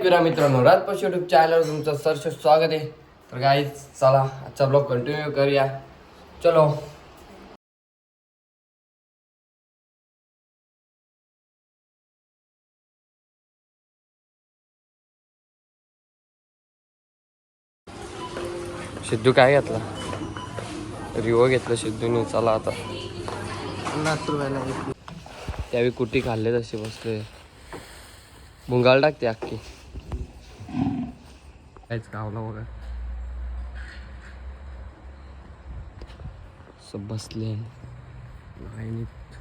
मित्रांनो, राजपक्ष युट्यूब चॅनलवर तुमचं सरस स्वागत आहे. तर गाईज चला आजचा ब्लॉग कंटिन्यू करूया. चलो. सिद्धू काय घेतला? रिओ घेतलं सिद्धूने. चला आता 50 रुपयाला घेतली. त्यावेळी कुटी खाल्ले तसे बसले. भुंगाल टाकते अख्खी. काहीच गावला बघा. सब बसले लाईनीत.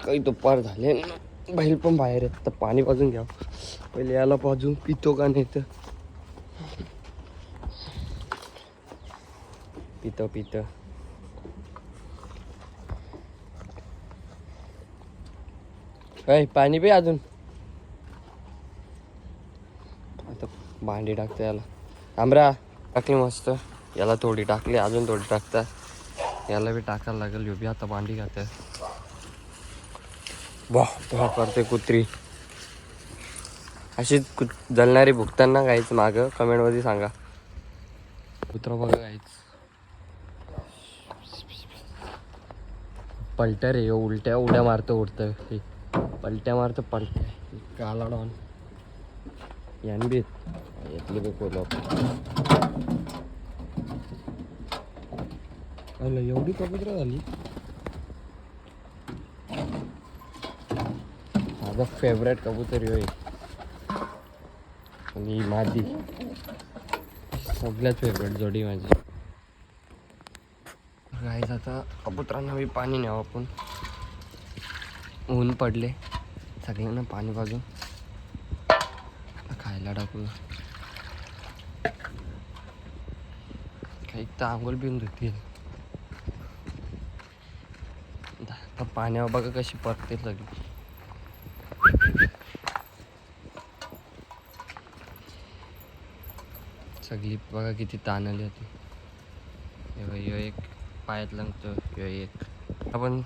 काही दुपार झाले. बैल पण बाहेर आहेत. तर पाणी पाजून घ्या पहिले. याला पाजून पितो का नाही तर पितं काय पाणी पे अजून. आता भांडी टाकते याला. आमरा टाकली मस्त. याला थोडी टाकली, अजून थोडी टाकता. याला बी टाकायला लागेल. यो बी आता भांडी घालते. वाह करते कुत्री. अशीच जलणारी भुगताना गायच मागं कमेंटमध्ये सांगा. कुत्रा बघा गायच. पलट्या रे उलट्या उड्या मारतं उडतं. पलट्या मारतं पलट्या. काला डॉन यान बी येतले बी कोल्हापूर. एवढी कबुतर झाली. माझा फेवरेट कबूतर आहे आणि माझी सगळ्यात फेवरेट जोडी माझी. गाईज आता कबुतरांना बी पाणी न्यावं आपण. ऊन पडले. सगळ्यांना पाणी पाजून खायला टाकू. काही तर आंघोळ बिन धुतील. तर पाण्यावर बघा कशी परते सगळी. सगळी बघा किती ताणली होती. ह्यो एक पायात लंगतो. ह्यो एक. आपण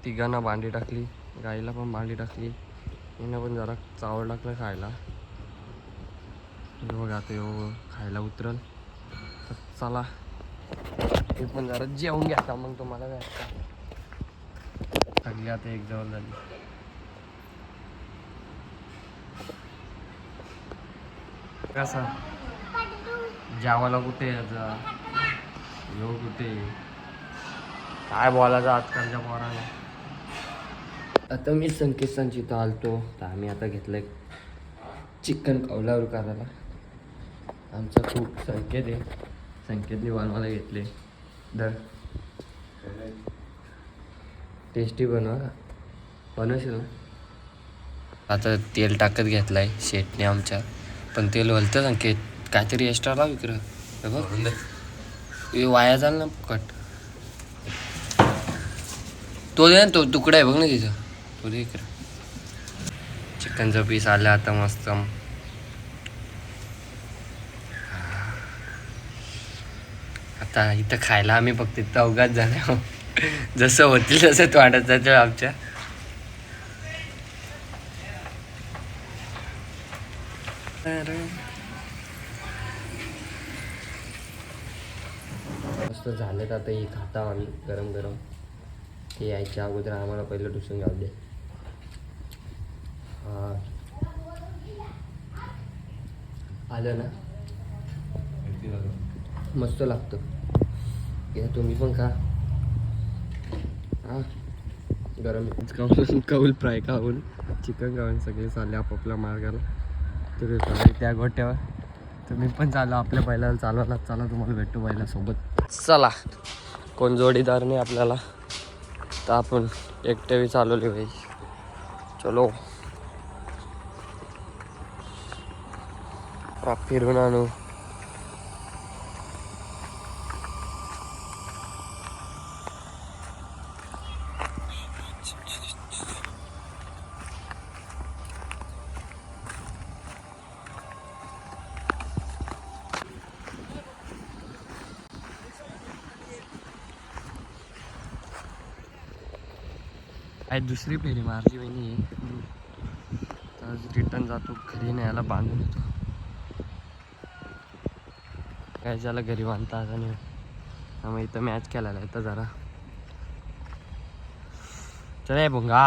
तिघांना भांडी टाकली. गाईला पण भांडी टाकली. हिनं पण जरा चावल टाकलं खायला. बघा आता ह्यो खायला उतरल. तर चला मी पण जरा जेवून घ्या. मग तुम्हाला काय सगळी आता एक जवळ झाली. कसा जेवायला कुठे याचा ह्यो कुठे काय बोलायचं आजकालच्या पोराला. आता मी संकेतांची इथं आलतो. तर आम्ही आता घेतलंय चिकन कौलावर करायला. आमचा खूप संकेत आहे. संकेतने बनवायला घेतले. दर टेस्टी बनवशील ना. आता तेल टाकत घेतलाय शेटने आमच्या. पण तेल वलतं संकेत. काहीतरी एक्स्ट्रा लाव इकडं. बघ हे वाया जाल ना कट. तो दे ना. तो तुकडा आहे बघ ना तिथं. तो दे इकडं. चिकनचा पीस आला आता मस्त. आता इथं खायला आम्ही फक्त चौघात जण. जसं होतील तसंच वाटत जातं आमच्या. मस्त झालेत. आता ही खाता आम्ही गरम गरम. ते यायच्या अगोदर आम्हाला पहिलं डुसून घालू दे. हा आलं ना. मस्त लागतं. घ्या तुम्ही पण खा. हां गरम कौल फ्राय खाऊन चिकन खाऊन सगळे चालले आपापल्या मार्गाला. तर त्या गोट्यावर तुम्ही पण चालू आपल्या बैलाला चालवायला. चला तुम्हाला भेटतो बैलासोबत. चला कोण जोडीदार नाही आपल्याला. तर आपण एकटे चालवले भाई. चलो फिरून आणू. आज दुसरी फेरी मारली वहिनी तर रिटर्न जातो घरी न्यायला बांधून येतो काय ज्याला घरी बांधता आता नाही त्यामुळे इथं मॅच खेळायला येतं जरा चला भुंगा